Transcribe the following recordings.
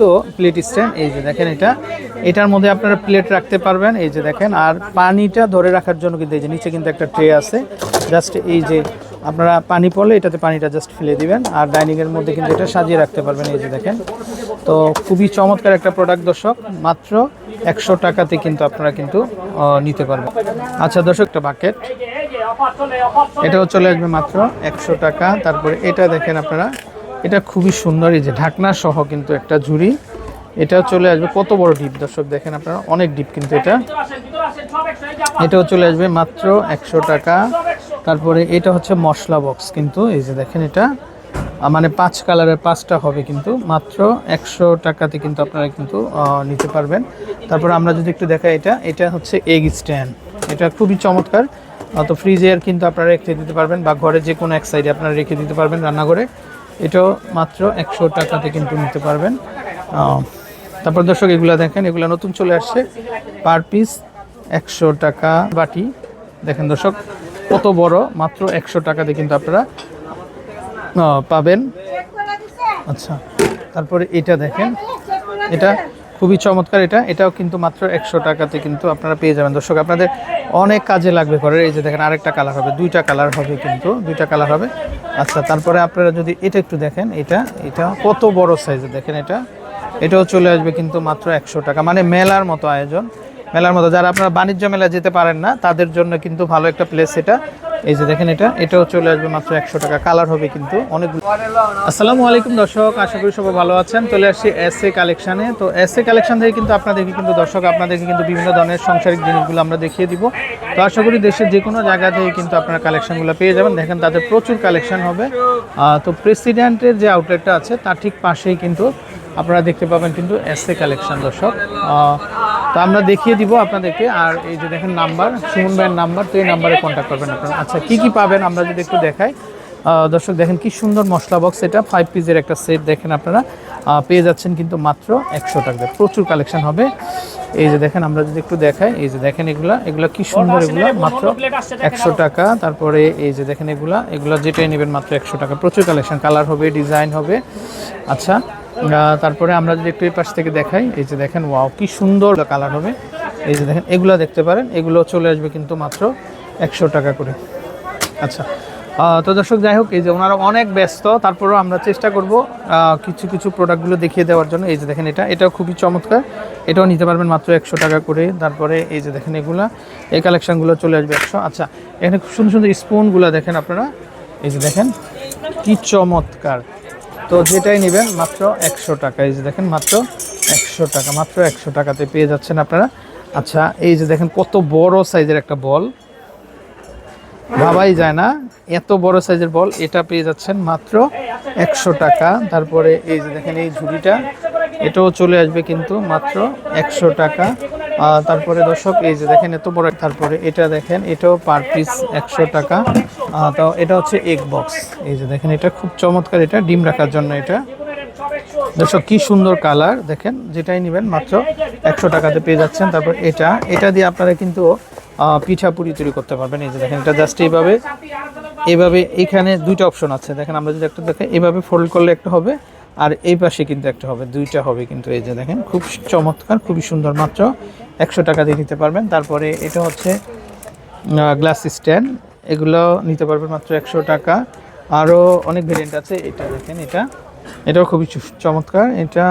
তো plate stand এই যে দেখেন এটার মধ্যে আপনারা প্লেট রাখতে পারবেন এই যে দেখেন। আর পানিটা ধরে রাখার জন্য কিন্তু এই যে নিচে কিন্তু একটা ট্রে আছে, জাস্ট এই যে আপনারা পানি পড়লে এটাতে পানিটা জাস্ট ফেলে দিবেন। আর ডাইনিংয়ের মধ্যে কিন্তু এটা সাজিয়ে রাখতে পারবেন এই যে দেখেন। তো খুবই চমৎকার একটা প্রোডাক্ট দর্শক, মাত্র 100 টাকাতে কিন্তু আপনারা কিন্তু নিতে পারবেন। আচ্ছা দর্শক, একটা বাকেট এটাও চলে আসবে মাত্র 100 টাকা। তারপরে এটা দেখেন আপনারা, এটা খুবই সুন্দর এই যে ঢাকনা সহ কিন্তু একটা ঝুড়ি, এটাও চলে আসবে। কত বড় ডিপ দর্শক দেখেন আপনারা, অনেক ডিপ কিন্তু এটাও চলে আসবে মাত্র 100 টাকা। তারপরে এটা হচ্ছে মশলা বক্স কিন্তু এই যে দেখেন, এটা মানে 5 কালারের 5টা হবে কিন্তু মাত্র 100 টাকাতে কিন্তু আপনারা কিন্তু নিতে পারবেন। তারপরে আমরা যদি একটু দেখাই, এটা হচ্ছে এগ স্ট্যান্ড, এটা খুবই চমৎকার। তো ফ্রিজে কিন্তু আপনারা রেখে দিতে পারবেন বা ঘরে যে কোনো এক সাইডে আপনারা রেখে দিতে পারবেন রান্নাঘরে। এটাও মাত্র 100 টাকাতে কিন্তু নিতে পারবেন। তারপর দর্শক এগুলো দেখেন, এগুলো নতুন চলে আসছে, পার পিস 100 টাকা বাটি। দেখেন দর্শক কত বড়, মাত্র 100 টাকাতে কিন্তু আপনারা পাবেন। আচ্ছা, তারপরে এটা দেখেন, এটা খুবই চমৎকার, এটাও কিন্তু মাত্র 100 টাকাতে কিন্তু আপনারা পেয়ে যাবেন দর্শক। আপনাদের অনেক কাজে লাগবে ঘরের। এই যে দেখেন আরেকটা কালার হবে, 2টা কালার হবে কিন্তু, 2টা কালার হবে। আচ্ছা, তারপরে আপনারা যদি এটা একটু দেখেন, এটা কত বড় সাইজের দেখেন, এটাও চলে আসবে কিন্তু মাত্র 100 টাকা। মানে মেলার মতো আয়োজন, মেলার মতো। যারা আপনারা বাণিজ্য মেলা যেতে পারেন না তাদের জন্য কিন্তু ভালো একটা প্লেস এটা। এই যে দেখেন, এটাও চলে আসবে মাত্র 100 টাকা। কালার হবে কিন্তু অনেকগুলো। আসসালামু আলাইকুম দর্শক, আশা করি সবাই ভালো আছেন। চলে আসছি এসএ কালেকশানে। তো এসএ কালেকশন থেকে কিন্তু আপনাদেরকে কিন্তু দর্শক, আপনাদেরকে কিন্তু বিভিন্ন ধরনের সাংসারিক জিনিসগুলো আমরা দেখিয়ে দিব। তো আশা করি দেশের যে কোনো জায়গা থেকে কিন্তু আপনারা কালেকশনগুলো পেয়ে যাবেন। দেখেন তাদের প্রচুর কালেকশন হবে। তো প্রেসিডেন্টের যে আউটলেটটা আছে তার ঠিক পাশেই কিন্তু আপনারা দেখতে পাবেন কিন্তু এসএ কালেকশন দর্শক। তো আমরা দেখিয়ে দিব আপনাদেরকে। আর এই যে দেখেন নাম্বার, সুমন ভাইয়ের নাম্বার, তো এই নাম্বারে কন্ট্যাক্ট করবেন আপনারা। আচ্ছা, কি পাবেন আমরা যদি একটু দেখাই দর্শক, দেখেন কি সুন্দর মশলা বক্স, এটা 5 পিসের একটা সেট দেখেন আপনারা পেয়ে যাচ্ছেন কিন্তু মাত্র 100 টাকা। প্রচুর কালেকশন হবে। এই যে দেখেন আমরা যদি একটু দেখাই, এই যে দেখেন এগুলা কি সুন্দর, এগুলো মাত্র 100 টাকা। তারপরে এই যে দেখেন এগুলা যেটাই নেবেন মাত্র 100 টাকা। প্রচুর কালেকশন, কালার হবে, ডিজাইন হবে। আচ্ছা, তারপরে আমরা যদি একটু এই পাশ থেকে দেখাই, এই যে দেখেন ওয়াও কি সুন্দর কালার হবে। এই যে দেখেন এগুলো দেখতে পারেন, এগুলো চলে আসবে কিন্তু মাত্র 100 টাকা করে। আচ্ছা, তো দর্শক যাই হোক, এই যে ওনারা অনেক ব্যস্ত, তারপরেও আমরা চেষ্টা করব কিছু প্রোডাক্টগুলো দেখিয়ে দেওয়ার জন্য। এই যে দেখেন এটাও খুবই চমৎকার, এটাও নিতে পারবেন মাত্র 100 টাকা করে। তারপরে এই যে দেখেন এই কালেকশানগুলো চলে আসবে 100। আচ্ছা, এখানে খুব সুন্দর সুন্দর স্পুনগুলো দেখেন আপনারা, এই যে দেখেন কি চমৎকার। তো যেটাই নেবেন মাত্র 100 টাকা। এই যে দেখেন মাত্র 100 টাকা, মাত্র 100 টাকাতে পেয়ে যাচ্ছেন আপনারা। আচ্ছা, এই যে দেখেন কত বড় সাইজের একটা বল, ভাবাই যায় না এত বড় সাইজের বল, এটা পেয়ে যাচ্ছেন মাত্র 100 টাকা। তারপরে এই যে দেখেন এই ঝুড়িটা, এটাও চলে আসবে কিন্তু মাত্র 100 টাকা। তারপরে দর্শক এই যে দেখেন এত বড়, তারপরে এটা দেখেন, এটাও পার পিস 100 টাকা। তো এটা হচ্ছে এগ বক্স, এই যে দেখেন এটা খুব চমৎকার, এটা ডিম রাখার জন্য। এটা দর্শক কি সুন্দর কালার, দেখেন যেটাই নেবেন মাত্র 100 টাকাতে পেয়ে যাচ্ছেন। তারপর এটা দিয়ে আপনারা কিন্তু পিঠাপুরি তৈরি করতে পারবেন। এই যে দেখেন এটা জাস্ট এইভাবে এখানে 2টা অপশন আছে দেখেন। আমরা যদি একটা দেখেন, এইভাবে ফোল্ড করলে একটা হবে, আর এই পাশে কিন্তু একটা হবে, 2টা হবে কিন্তু। এই যে দেখেন খুব চমৎকার, খুবই সুন্দর, মাত্র 100 টাকা দিয়ে নিতে পারবেন। তারপরে এটা হচ্ছে গ্লাস স্ট্যান্ড, এগুলো নিতে পারবেন মাত্র 100 টাকা। আরও অনেক ভেরিয়েন্ট আছে। এটা দেখেন এটাও খুবই চমৎকার, এটা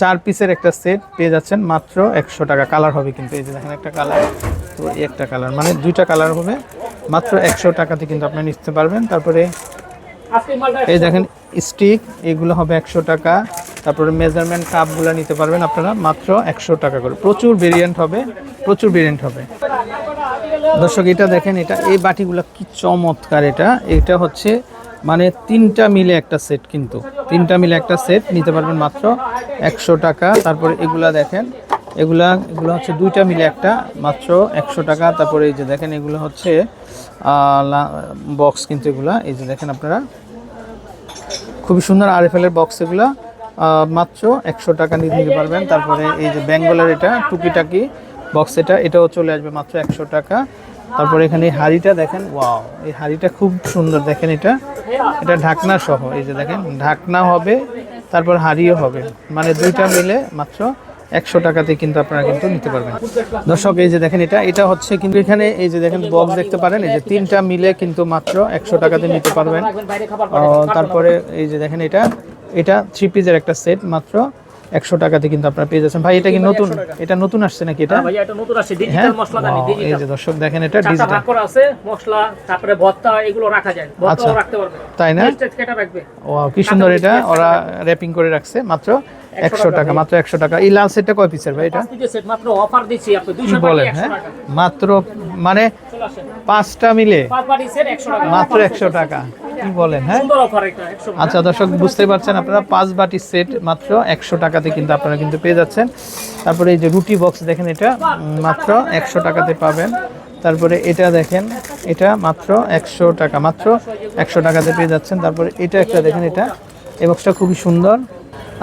4 পিসের একটা সেট পেয়ে যাচ্ছেন মাত্র 100 টাকা। কালার হবে কিন্তু, এই যে দেখেন একটা কালার, তো একটা কালার মানে 2টা কালার হবে, মাত্র 100 টাকাতে কিন্তু আপনি নিতে পারবেন। তারপরে এই দেখেন স্টিক, এগুলো হবে 100 টাকা। তারপরে মেজারমেন্ট কাপগুলো নিতে পারবেন আপনারা মাত্র 100 টাকা করে। প্রচুর ভেরিয়েন্ট হবে। দর্শক এটা দেখেন, এই বাটিগুলো কি চমৎকার। এটা হচ্ছে মানে 3টা মিলে একটা সেট, কিন্তু 3টা মিলে একটা সেট নিতে পারবেন মাত্র 100 টাকা। তারপরে এগুলা দেখেন, এগুলো হচ্ছে 2টা মিলে একটা, মাত্র 100 টাকা। তারপরে এই যে দেখেন এগুলো হচ্ছে বক্স কিন্তু এগুলা, এই যে দেখেন আপনারা খুবই সুন্দর আরএফএলের বক্স, এগুলা মাত্র 100 টাকা নিতে পারবেন। তারপরে এই যে বেঙ্গলের এটা টুকিটাকি বক্স, এটাও চলে আসবে মাত্র 100 টাকা। তারপরে এখানে এই হাঁড়িটা দেখেন, ওয়াও এই হাঁড়িটা খুব সুন্দর, দেখেন এটা ঢাকনা সহ। এই যে দেখেন ঢাকনা হবে, তারপর হাড়িও হবে, মানে দুইটা মিলে মাত্র 100 টাকাতে কিন্তু আপনারা কিন্তু নিতে পারবেন। দর্শক এই যে দেখেন এটা হচ্ছে কিন্তু এখানে এই যে দেখেন বক্স দেখতে পারেন, এই যে তিনটা মিলে কিন্তু মাত্র 100 টাকাতে নিতে পারবেন। তারপরে এই যে দেখেন এটা 3 পিসের একটা সেট মাত্র 100 টাকাতে কিন্তু আপনারা পেয়ে যাচ্ছেন। ভাই এটা কি নতুন, এটা নতুন আসছে নাকি? এটা ভাই এটা নতুন আসছে, ডিজিটাল মশলাদানি, এই ডিজিটাল। যে দর্শক দেখেন এটা ডিজিটাল ভাগ করা আছে, মশলা তারপরে ভর্তা এগুলো রাখা যায়, ভর্তাও রাখতে পারবে, তাই না? স্টেজ কেটে রাখবে। ওয়াও কি সুন্দর, এটা ওরা র‍্যাপিং করে রাখছে মাত্র 100 টাকা, মাত্র 100 টাকা। এই লাল সেটটা কয় পিসের ভাই? এটা 5 পিসের সেট মাত্র অফার দিচ্ছি আপনি কি 200 বলেন? টাকা, 100 হ্যাঁ টাকা মাত্র, মানে চলে আসেন, 5টা মিলে 5 বাটি সেট 100 টাকা, মাত্র 100 টাকা। কি বলেন? হ্যাঁ সুন্দর অফার এটা 100 টাকা। আচ্ছা দর্শক বুঝতে পারছেন আপনারা, 5 বাটি সেট মাত্র 100 টাকাতে কিন্তু আপনারা কিন্তু পেয়ে যাচ্ছেন। তারপরে এই যে রুটি বক্স দেখেন, এটা মাত্র 100 টাকাতে পাবেন। তারপরে এটা দেখেন, এটা মাত্র 100 টাকা, মাত্র 100 টাকাতে পেয়ে যাচ্ছেন। তারপরে এটা একটা দেখেন, এই বক্সটা খুবই সুন্দর।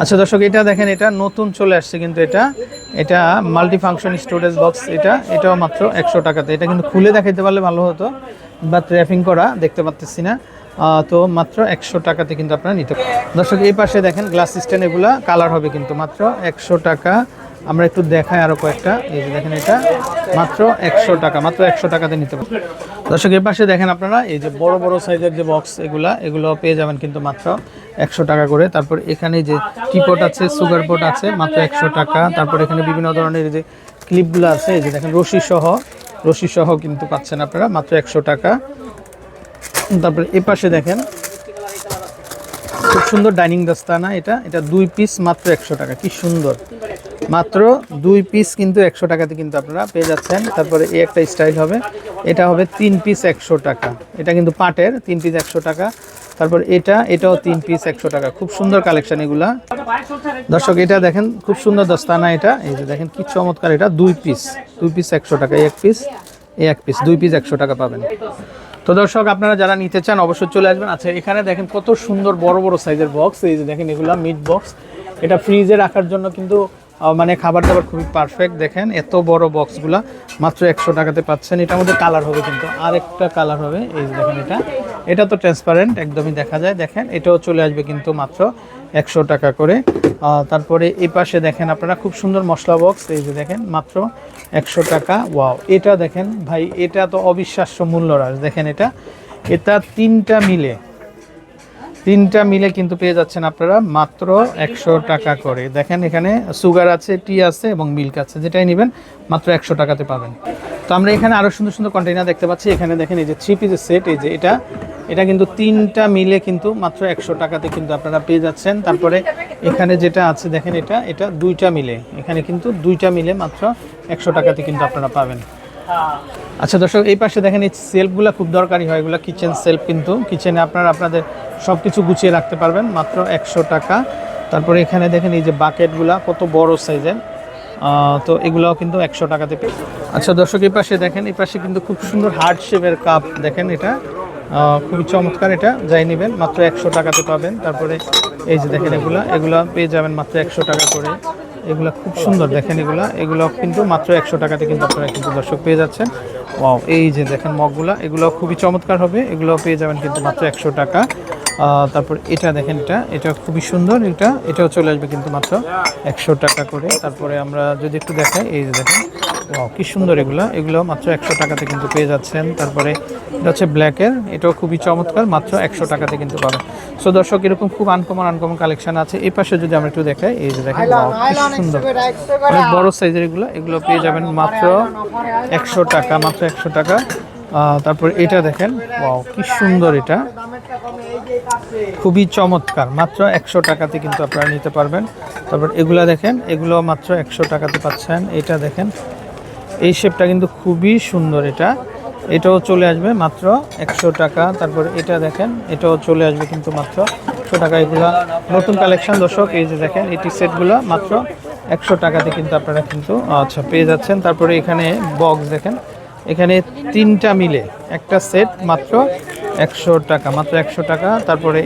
আচ্ছা দর্শক এটা দেখেন, এটা নতুন চলে আসছে কিন্তু এটা মাল্টি ফাংশন স্টোরেজ বক্স, এটাও মাত্র 100 টাকাতে। এটা কিন্তু খুলে দেখাইতে পারলে ভালো হতো, বাট র্যাপিং করা দেখতে পাচ্ছি না। তো মাত্র 100 টাকাতে কিন্তু আপনারা নিতে পারেন। দর্শক এই পাশে দেখেন গ্লাস স্ট্যান্ড, এগুলা কালার হবে কিন্তু মাত্র 100 টাকা। আমরা একটু দেখাই আরো কয়েকটা, এই যে দেখেন এটা মাত্র 100 টাকা, মাত্র 100 টাকাতে নিতে পারেন। দর্শক এর পাশে দেখেন আপনারা, এই যে বড় বড় সাইজের যে বক্স এগুলো পেয়ে যাবেন কিন্তু মাত্র 100 টাকা করে। তারপর এখানে যে টিপট আছে, সুগার পট আছে মাত্র 100 টাকা। তারপর এখানে বিভিন্ন ধরনের যে ক্লিপগুলো আছে, এই যে দেখেন রশি সহ কিন্তু পাচ্ছেন আপনারা মাত্র 100 টাকা। তারপরে এ পাশে দেখেন খুব সুন্দর ডাইনিং দস্তানা, এটা 2 পিস মাত্র 100 টাকা। কি সুন্দর, মাত্র 2 পিস কিন্তু 100 টাকাতে কিন্তু আপনারা পেয়ে যাচ্ছেন। তারপরে এই একটা স্টাইল হবে, এটা হবে 3 পিস 100 টাকা। এটা কিন্তু পাটের 3 পিস 100 টাকা। তারপর এটাও 3 পিস 100 টাকা। খুব সুন্দর কালেকশন এগুলা। দর্শক এটা দেখেন খুব সুন্দর দস্তানা, এই যে দেখেন কি চমৎকার, এটা 2 পিস 100 টাকা। এই এক পিস 2 পিস 100 টাকা পাবেন। তো দর্শক আপনারা যারা নিতে চান অবশ্যই চলে আসবেন। আচ্ছা এখানে দেখেন কত সুন্দর বড় বড় সাইজের বক্স, এই যে দেখেন এগুলা মিট বক্স, এটা ফ্রিজে রাখার জন্য কিন্তু মানে খাবার দাবার খুবই পারফেক্ট। দেখেন এত বড় বক্সগুলা মাত্র 100 টাকাতে পাচ্ছেন। এটার মধ্যে কালার হবে কিন্তু আরেকটা কালার হবে, এই যে দেখেন এটা তো ট্রান্সপারেন্ট একদমই দেখা যায়। দেখেন এটাও চলে আসবে কিন্তু মাত্র 100 টাকা করে। তারপরে এই পাশে দেখেন আপনারা খুব সুন্দর মশলা বক্স, এই যে দেখেন মাত্র 100 টাকা। ওয়াও এটা দেখেন ভাই, এটা তো অবিশ্বাস্য মূল্যরাজ। দেখেন এটা তিনটা মিলে কিন্তু পেয়ে যাচ্ছেন আপনারা মাত্র 100 টাকা করে। দেখেন এখানে সুগার আছে, টি আছে এবং মিল্ক আছে, যেটাই নেবেন মাত্র 100 টাকাতে পাবেন। তো আমরা এখানে আরও সুন্দর সুন্দর কন্টেইনার দেখতে পাচ্ছি। এখানে দেখেন এই যে 3 পিসের সেট, এই যে এটা কিন্তু 3টা মিলে কিন্তু মাত্র 100 টাকাতে কিন্তু আপনারা পেয়ে যাচ্ছেন। তারপরে এখানে যেটা আছে দেখেন এটা 2টা মিলে, এখানে কিন্তু 2টা মিলে মাত্র 100 টাকাতে কিন্তু আপনারা পাবেন। আচ্ছা দর্শক এই পাশে দেখেন এই সেলফগুলো খুব দরকারি হয়, এগুলো কিচেন সেলফ, কিন্তু কিচেনে আপনারা আপনাদের সব কিছু গুছিয়ে রাখতে পারবেন মাত্র 100 টাকা। তারপরে এখানে দেখেন এই যে বাকেটগুলা কত বড় সাইজের, তো এগুলোও কিন্তু 100 টাকাতে পেয়ে। আচ্ছা দর্শক এই পাশে দেখেন, এই পাশে কিন্তু খুব সুন্দর হার্ট শেপের কাপ, দেখেন এটা খুবই চমৎকার, এটা যাই নেবেন মাত্র 100 টাকাতে পাবেন। তারপরে এই যে দেখেন এগুলো পেয়ে যাবেন মাত্র 100 টাকা করে। এগুলো খুব সুন্দর, দেখেন এগুলো কিন্তু মাত্র 100 টাকাতে কিন্তু আপনারা কিন্তু দর্শক পেয়ে যাচ্ছেন। ওয়াও এই যে দেখেন মগগুলা, এগুলো খুবই চমৎকার হবে, এগুলো পেয়ে যাবেন কিন্তু মাত্র 100 টাকা। তারপর এটা দেখেন এটা খুবই সুন্দর, এটাও চলে আসবে কিন্তু মাত্র 100 টাকা করে। তারপরে আমরা যদি একটু দেখাই, এই যে দেখেন ওয়াও কি সুন্দর, এগুলো মাত্র 100 টাকাতে কিন্তু পেয়ে যাচ্ছেন। তারপরে এটা হচ্ছে ব্ল্যাকের, এটাও খুবই চমৎকার, মাত্র 100 টাকাতে কিন্তু পাবেন। সো দর্শক এরকম খুব আনকমন কালেকশন আছে। এই পাশে যদি আমরা একটু দেখাই, এই যে দেখেন ওয়াও কি সুন্দর, অনেক বড় সাইজের এগুলো পেয়ে যাবেন মাত্র 100 টাকা, মাত্র 100 টাকা। তারপর এটা দেখেন ওয়াও কি সুন্দর, এটা খুবই চমৎকার, মাত্র 100 টাকাতে কিন্তু আপনারা নিতে পারবেন। তারপর এগুলা দেখেন, এগুলো মাত্র 100 টাকাতে পাচ্ছেন। এটা দেখেন এই শেপটা কিন্তু খুবই সুন্দর, এটাও চলে আসবে মাত্র 100 টাকা। তারপর এটা দেখেন, এটাও চলে আসবে কিন্তু মাত্র 100 টাকা। এগুলা নতুন কালেকশন দর্শক, এই যে দেখেন এই টি সেটগুলো মাত্র 100 টাকাতে কিন্তু আপনারা কিন্তু পেয়ে যাচ্ছেন। তারপরে এখানে বক্স দেখেন, এখানে 3টা মিলে একটা সেট মাত্র 100 টাকা, মাত্র 100 টাকা। তারপরে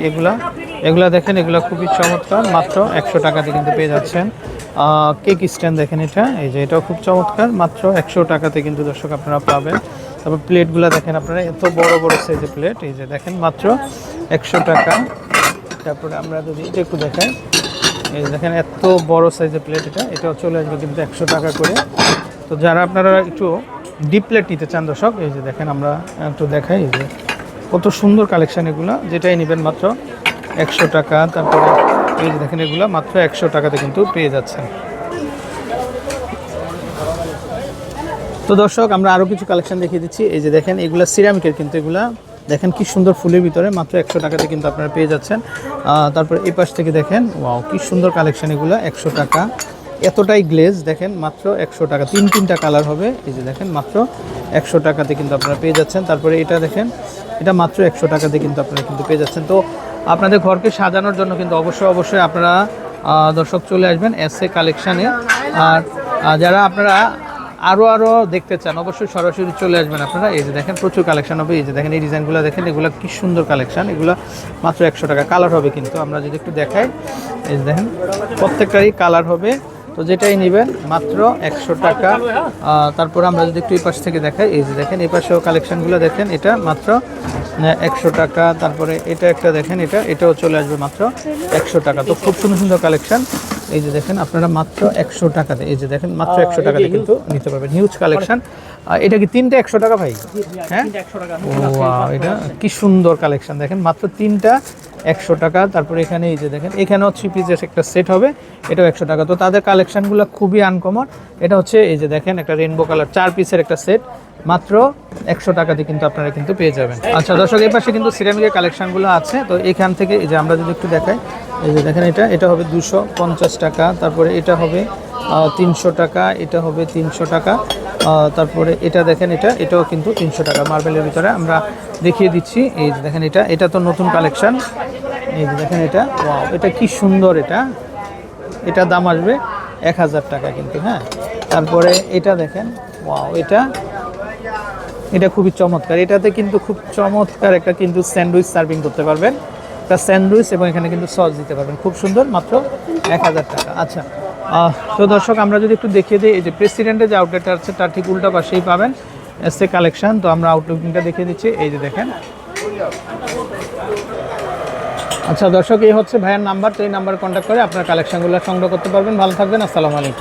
এগুলা দেখেন, এগুলো খুবই চমৎকার, মাত্র 100 টাকাতে কিন্তু পেয়ে যাচ্ছেন। কেক স্ট্যান্ড দেখেন, এই যে এটাও খুব চমৎকার, মাত্র 100 টাকাতে কিন্তু দর্শক আপনারা পাবেন। তারপর প্লেটগুলো দেখেন আপনারা, এত বড় সাইজের প্লেট, এই যে দেখেন মাত্র 100 টাকা। তারপরে আমরা যদি এটা একটু দেখাই, এই দেখেন এত বড় সাইজের প্লেট, এটাও চলে আসবে কিন্তু 100 টাকা করে। তো যারা আপনারা একটু ডিপ প্লেট নিতে চান দর্শক, এই যে দেখেন আমরা একটু দেখাই, এই যে কত সুন্দর কালেকশন এগুলো, যেটাই নেবেন মাত্র 100 টাকা। তারপরে এই যে দেখেন এগুলো মাত্র 100 টাকাতে কিন্তু পেয়ে যাচ্ছেন। তো দর্শক আমরা আরও কিছু কালেকশন দেখিয়ে দিচ্ছি। এই যে দেখেন এগুলো সিরামিকের, কিন্তু এগুলা দেখেন কি সুন্দর ফুলের ভিতরে, মাত্র 100 টাকাতে কিন্তু আপনারা পেয়ে যাচ্ছেন। তারপর এই পাশ থেকে দেখেন, ওয়াও কি সুন্দর কালেকশন এগুলো, 100 টাকা। এতটাই গ্লেজ দেখেন মাত্র 100 টাকা, তিনটা কালার হবে। এই যে দেখেন মাত্র 100 টাকাতে কিন্তু আপনারা পেয়ে যাচ্ছেন। তারপরে এটা দেখেন, এটা মাত্র 100 টাকাতে কিন্তু আপনারা কিন্তু পেয়ে যাচ্ছেন। তো আপনাদের ঘরকে সাজানোর জন্য কিন্তু অবশ্যই আপনারা দর্শক চলে আসবেন এসএ কালেকশানে। আর যারা আপনারা আরও দেখতে চান অবশ্যই সরাসরি চলে আসবেন আপনারা। এই যে দেখেন প্রচুর কালেকশন হবে। এই যে দেখেন এই ডিজাইনগুলো দেখেন, এগুলো কি সুন্দর কালেকশন, এগুলো মাত্র 100 টাকা। কালার হবে কিন্তু, আমরা যদি একটু দেখাই, এই যে দেখেন প্রত্যেকটারই কালার হবে। তো যেটাই নেবেন মাত্র 100 টাকা। তারপর আমরা যদি একটু এই পাশ থেকে দেখাই, এই যে দেখেন এই পাশেও কালেকশনগুলো দেখেন, এটা মাত্র 100 টাকা। তারপরে এটা একটা দেখেন, এটাও চলে আসবে মাত্র 100 টাকা। তো খুব সুন্দর সুন্দর কালেকশন। এই যে দেখেন আপনারা মাত্র 100 টাকাতে, এই যে দেখেন মাত্র 100 টাকাতে কিন্তু নিতে পারবেন, হিউজ কালেকশন। এটা কি তিনটা 100 টাকা ভাই? হ্যাঁ, ওয়াও এটা কি সুন্দর কালেকশন দেখেন, মাত্র তিনটা 100 টাকা। তারপরে এখানে এই যে দেখেন, এখানেও 3 পিসের একটা সেট হবে, এটাও 100 টাকা। তো তাদের কালেকশনগুলো খুবই আনকমন। এটা হচ্ছে এই যে দেখেন একটা রেইনবো কালার 4 পিসের একটা সেট, মাত্র 100 টাকাতে কিন্তু আপনারা কিন্তু পেয়ে যাবেন। আচ্ছা দর্শক, এই পাশে কিন্তু সিরামিকের কালেকশনগুলো আছে। তো এখান থেকে এই যে আমরা যদি একটু দেখাই, এই যে দেখেন এটা হবে 250 টাকা। তারপরে এটা হবে 300 টাকা, এটা হবে 300 টাকা। তারপরে এটা দেখেন, এটাও কিন্তু 300 টাকা মার্বেলের ভিতরে আমরা দেখিয়ে দিচ্ছি। এই যে দেখেন এটা তো নতুন কালেকশন। এই যে দেখেন ওয়াও এটা কি সুন্দর, এটা দাম আসবে 1000 টাকা কিন্তু। হ্যাঁ, তারপরে এটা দেখেন, ওয়াও এটা খুবই চমৎকার। এটাতে কিন্তু খুব চমৎকার একটা কিন্তু স্যান্ডউইচ সার্ভিং করতে পারবেন, একটা স্যান্ডউইচ, এবং এখানে কিন্তু সস দিতে পারবেন, খুব সুন্দর, মাত্র 1000 টাকা। আচ্ছা তো দর্শক আমরা যদি একটু দেখিয়ে দিই, এই যে প্রেসিডেন্টের যে আউটলেটটা আছে তার ঠিক উল্টা পাশেই পাবেন এসএ কালেকশন। তো আমরা আউটলুকিংটা দেখিয়ে দিচ্ছি, এই যে দেখেন। আচ্ছা দর্শক, এই হচ্ছে ভাইয়ের নাম্বার। তো এই নাম্বার কন্ট্যাক্ট করে আপনার কালেকশনগুলো সংগ্রহ করতে পারবেন। ভালো থাকবেন, আসসালামু আলাইকুম।